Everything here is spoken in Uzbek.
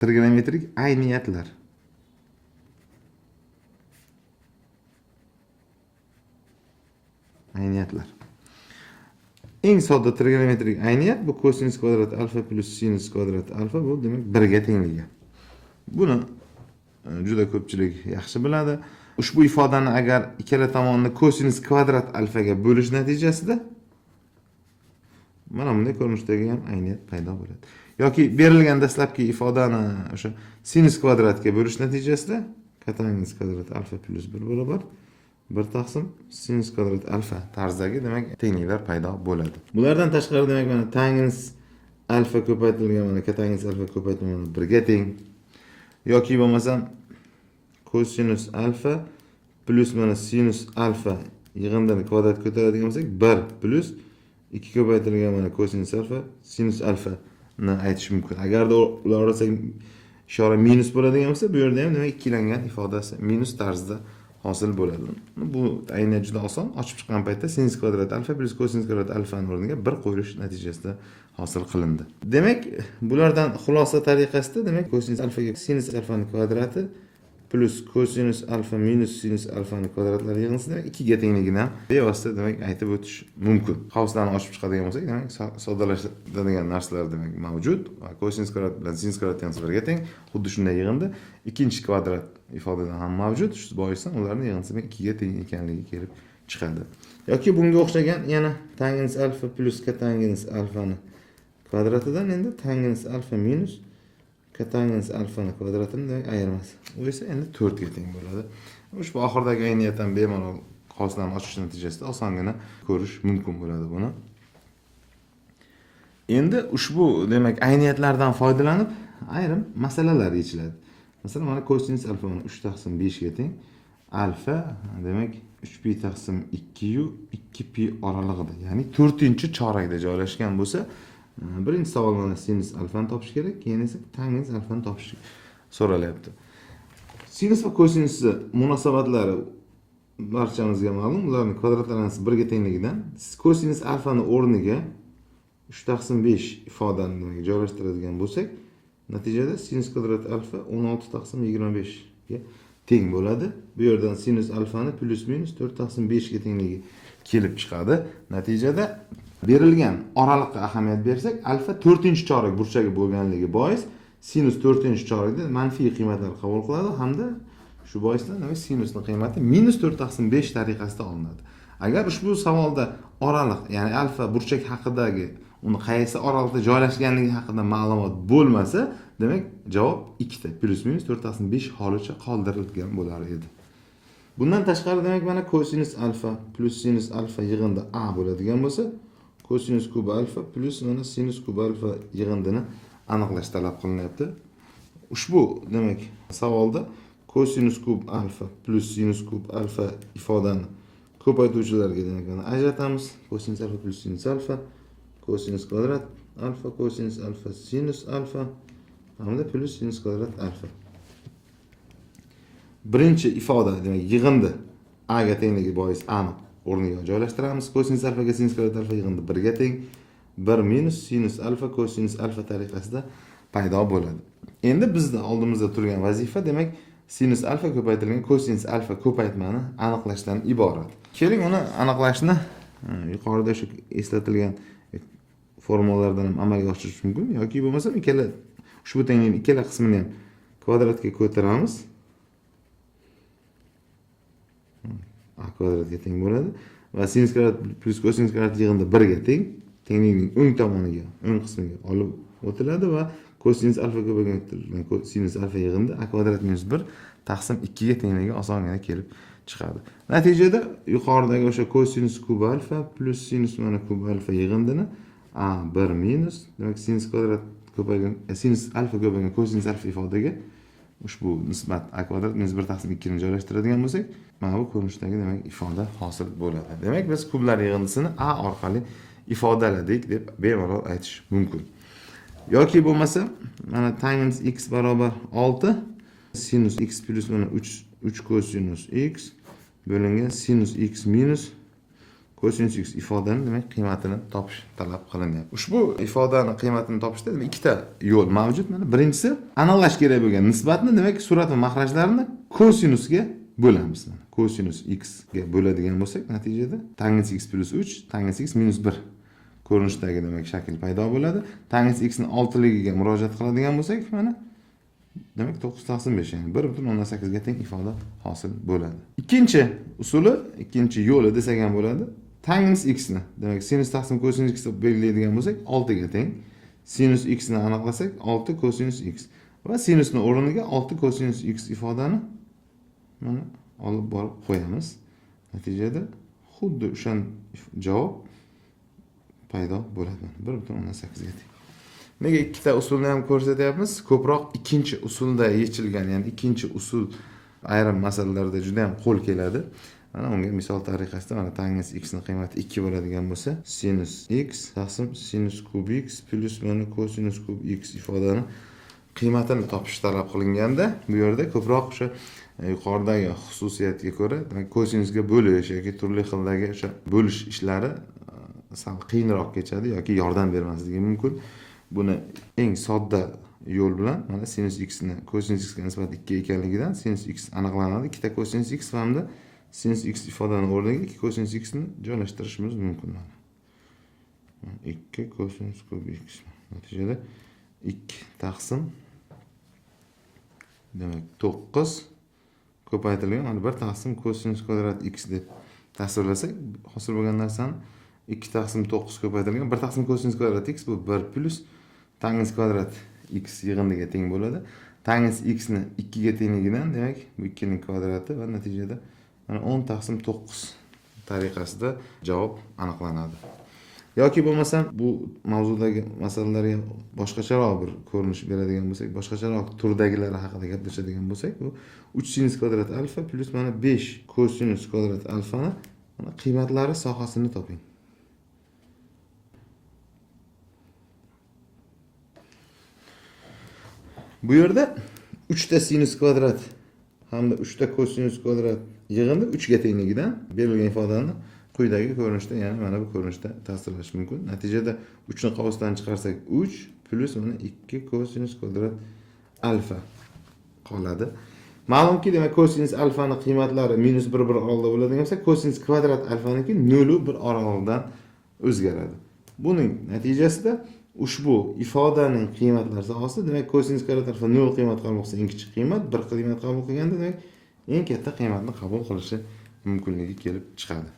Trigonometrik ayniyatlar. Ayniyatlar. Eng sodda trigonometrik ayniyat bu kosinus kvadrat alfa plus sinus kvadrat alfa, bu demak 1 ga tengligi. Buni juda ko'pchilik yaxshi biladi. Ushbu ifodani agar ikkala tomonni kosinus kvadrat alfaga bo'lish natijasida mana bunday ko'rinishdagi ham ayniyat paydo bo'ladi. Yoki berilgan dastlabki ifodani o'sha sinus kvadratga bo'lish natijasida kotangens kvadrat alfa plus 1 barobar 1 taqsim sinus kvadrat alfa tarzdagi demak tengliklar paydo bo'ladi. Bulardan tashqari demak mana tangens alfa ko'paytirilgan mana kotangens alfa ko'paytirilgan 1 ga teng. Yoki bo'lmasa kosinus alfa plus mana sinus alfa yig'indini kvadrat ko'taradigan bo'lsak 1 plus 2 ko'paytirilgan mana kosinus alfa sinus alfa ni aytish mumkin. Agarda ular orasida ishora minus bo'ladigan bo'lsa, bu yerda ham demak ikkilangan ifodasi minus tarzda hosil bo'ladi. Bu aynan juda oson. Ochib chiqqan paytda sinus kvadrat alfa plus kosinus kvadrat alfaning o'rniga 1 qo'yilish natijasida hosil qilindi. Demak, bulardan xulosa tariqasida demak kosinus alfaga sinus alfaning kvadrati plus kosinus alfa minus sinus alfaning kvadratlari yig'indisi demak 2 ga tengligini ham bevosita demak aytib o'tish mumkin. Qavslarni ochib chiqadigan bo'lsak, demak soddalashadigan narsalar demak mavjud. Kosinus kvadrat bilan sinus kvadrat tengsi 1 ga teng. Xuddi shunday yig'indi ikkinchi kvadrat ifodadan ham mavjud. Shu boisdan ularning yig'indisi 2 ga teng ekanligi kelib chiqadi. Yoki bunga o'xshagan yana tangens alfa plus kotangens alfani kvadratidan endi tangens alfa minus kotangens alfani kvadratini demak ayirmasi. Bu esa endi 4 ga teng bo'ladi. Ushbu oxirdagi ayniyatdan bemalol qoslarni ochish natijasida osongina ko'rish mumkin bo'ladi buni. Endi ushbu demak ayniyatlardan foydalanib ayrim masalalar yechiladi. Masalan, mana kosinus alfa 3 taqsim 5 ga teng. Alfa demak 3 pi taqsim 2 yu 2 pi oralig'ida, ya'ni 4-chorakda joylashgan bo'lsa, birinchi savol mana sinus alfani topish kerak, keyin esa tangens alfani topish so'ralyapti. Sinus va kosinus munosabatlari barchamizga ma'lum. Ularning kvadratlarasi 1 ga tengligidan kosinus alfani o'rniga 3 taqsim 5 ifodani joylashtiradigan bo'lsak, natijada sinus kvadrat alfa 16 taqsim 25 ga teng bo'ladi. Bu yerdan sinus alfani plus minus 4 taqsim 5 ga tengligi kelib chiqadi. Natijada berilgan oraliqqa ahamiyat bersak, alfa 4-chorak burchagi bo'lganligi bois sinus 4-chorakda manfiy qiymatlar qabul qiladi hamda shu boisdan sinusning qiymati minus 4 taqsim 5 tariqasida olinadi. Agar ushbu savolda oraliq, ya'ni alfa burchak haqidagi uni qaysi oraliqda joylashganligi haqida ma'lumot bo'lmasa, demak javob 2 ta plus minus 4 taqsim 5 holicha qoldirilgan bo'lar edi. Bundan tashqari demak mana kosinus alfa plus sinus alfa yig'indi a bo'ladigan bo'lsa, kosinus kub alfa plus mana sinus kub alfa yig'indini aniqlash talab qilinyapti. Ushbu demak savolda kosinus kub alfa plus sinus kub alfa ifodani ko'paytuvchilarga demak mana ajratamiz. Kosinus alfa plus sinus alfa, kosinus kvadrat alfa, kosinus alfa sinus alfa hamda plus sinus kvadrat alfa. Birinchi ifoda demak yig'indi a ga tengligi bois a ni o'rniga joylashtiramiz. Kosinus alfaga sinus kvadrat alfa yig'indi 1 ga teng. 1 minus sinus alfa kosinus alfa tariqasida paydo bo'ladi. Endi bizda oldimizda turgan vazifa demak sinus alfa ko'paytirilgan kosinus alfa ko'paytmani aniqlashdan iborat. Keling uni aniqlashni yuqorida shu eslatilgan formulalardan ham amalga oshirish mumkin yoki bo'lmasa ikkala ushbu tenglikning ikkala qismini ham kvadratga ko'taramiz. A kvadratga teng bo'ladi va sinus kvadrat plus kosinus kvadrat yig'indi 1 ga teng. Tenglikning o'ng tomoniga, o'ng qismiga olib o'tiladi va kosinus alfa ko'paytirilgan sinus alfa yig'indi a kvadrat minus 1 taqsim 2 ga tengligi osongina kelib chiqadi. Natijada yuqoridagi o'sha kosinus kub alfa plus sinus mana kub alfa yig'indini a 1 minus demak sinus kvadrat ko'paygan sinus alfa ko'paygan kosinus alfa ifodaga ushbu nisbat a kvadrat minus 1 taqsim 2 ni joylashtiradigan bo'lsak, mana bu ko'rinishdagi demak ifoda hosil bo'ladi. Demak biz kublar yig'indisini a orqali ifodaladik deb bemalol aytish mumkin. Yoki bo'lmasa mana tangens x barobar 6 sinus x plus mana 3 kosinus x bo'lingan sinus x minus Kosinus x ifodani demak qiymatini topish talab qilinyapti. Ushbu ifodani qiymatini topishda demak ikkita yo'l mavjud. Mana birinchisi aniqlash kerak bo'lgan nisbatni demak surat va mahrajlarni kosinusga bo'lamiz. Kosinus x ga bo'ladigan bo'lsak, natijada tangents x plus 3, tangents x minus 1 ko'rinishdagi demak shakl paydo bo'ladi. Tangents x ni 6ligiga murojaat qiladigan bo'lsak, mana demak 9/5 ya'ni 1.18 ga teng ifoda hosil bo'ladi. Ikkinchi usuli, ikkinchi yo'li desak ham bo'ladi. Tangents x ni demak sinus taqsim kosinus x deb belgilaydigan bo'lsak 6 ga teng. Sinus x ni aniqlasak 6 kosinus x va sinusni o'rniga 6 kosinus x ifodani mana olib borib qo'yamiz. Natijada xuddi o'sha javob paydo bo'ladi. 1.18 ga teng. Nega ikkita usulni ham ko'rsatyapmiz? Ko'proq ikkinchi usulda yechilgan, ya'ni ikkinchi usul ayrim masalalarda juda ham qo'l keladi. Mana unga misol tariqasida mana tangents x ni qiymati 2 bo'ladigan bo'lsa, sinus x taqsim sinus kub x plus mana kosinus kub x ifodani qiymatini topish talab qilinganda, bu yerda ko'proq o'sha yuqoridagi xususiyatga ko'ra, demak kosinusga bo'lish yoki turli xildagi o'sha bo'lish ishlari sal qiyinroq kechadi yoki yordam bermasligi mumkin. Buni eng sodda yo'l bilan mana sinus x ni kosinus x ga nisbat 2 ekanligidan sinus x aniqlanadi. Ikkita kosinus x hamda sinus x ifodani o'rniga 2 kosinus x ni joylashtirishimiz mumkin. 2 kosinus kub x. Natijada 2 taqsim demak 9 ko'paytirilgan mana 1 taqsim kosinus kvadrat x deb tasvirlasak, hosil bo'lgan narsani 2 taqsim 9 ko'paytirilgan 1 taqsim kosinus kvadrat x bu 1 plus tangents kvadrat x yig'iniga teng bo'ladi. Tangents x ni 2 ga tengligidan demak bu 2 ning kvadrati va natijada mana 10 taqsim 9 tariqasida javob aniqlanadi. Yoki bo'lmasam bu mavzudagi masalalarga boshqacharoq bir ko'rinish beradigan bo'lsak, boshqacharoq turdagilari haqida gaplashadigan bo'lsak, bu 3 sinus kvadrat alfa plus mana 5 kosinus kvadrat alfani mana qiymatlari sohasini toping. Bu yerda 3 ta sinus kvadrat hamda 3 ta kosinus kvadrat yig'indi 3 ga tengligidan berilgan ifodani quyidagi ko'rinishda, ya'ni mana bu ko'rinishda tasvirlash mumkin. Natijada 3 ni qovusdan chiqarsak 3 plus mana 2 kosinus kvadrat alfa qoladi. Ma'lumki, demak kosinus alfani qiymatlari minus 1 oraliqda bo'ladigan bo'lsa, kosinus kvadrat alfaniki 0 1 oraliqdan o'zgaradi. Buning natijasida ushbu ifodaning qiymatlari sohasida demak kosinus kvadrat alfa 0 qiymat qabul qilsa eng kichik qiymat, 1 qiymat qabul qilganda demak eng katta qiymatni qabul qilishi mumkinligi kelib chiqadi.